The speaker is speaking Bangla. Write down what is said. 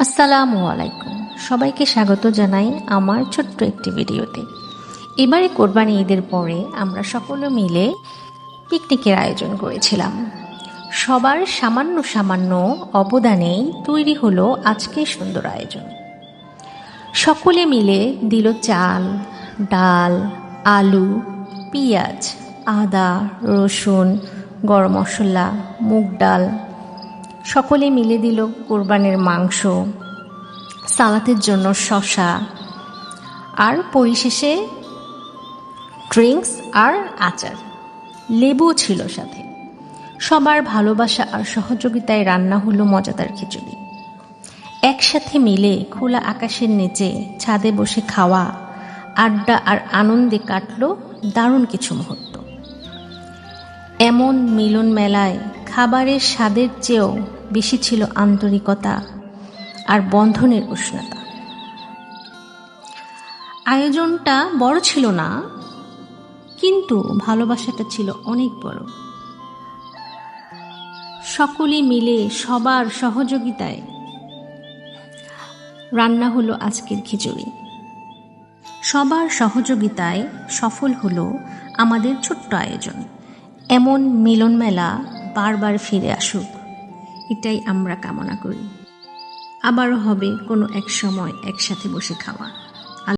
আসসালামু আলাইকুম, সবাইকে স্বাগত জানাই আমার ছোট্ট একটি ভিডিওতে। এবারে কোরবানি ঈদের পরে আমরা সকলে মিলে পিকনিকের আয়োজন করেছিলাম। সবার সামান্য সামান্য অবদানেই তৈরি হলো আজকের সুন্দর আয়োজন। সকলে মিলে দিল চাল, ডাল, আলু, পেঁয়াজ, আদা, রসুন, গরম মশলা, মুগ ডাল। সকলে মিলে দিল কোরবানির মাংস, সালাতের জন্য শসা, আর পরিশেষে ড্রিঙ্কস আর আচার, লেবুও ছিল সাথে। সবার ভালোবাসা আর সহযোগিতায় রান্না হলো মজাদার খিচুড়ি। একসাথে মিলে খোলা আকাশের নিচে ছাদে বসে খাওয়া, আড্ডা আর আনন্দে কাটলো দারুণ কিছু মুহূর্ত। এমন মিলন মেলায় খাবারের স্বাদের চেয়েও বেশি ছিল আন্তরিকতা আর বন্ধনের উষ্ণতা। আয়োজনটা বড় ছিল না, কিন্তু ভালোবাসাটা ছিল অনেক বড়। সকলে মিলে সবার সহযোগিতায় রান্না হলো আজকের খিচুড়ি। সবার সহযোগিতায় সফল হলো আমাদের ছোট্ট আয়োজন। এমন মিলন মেলা বারবার ফিরে আসুক, এটাই আমরা কামনা করি। আবারও হবে কোনো এক সময় একসাথে বসে খাওয়া।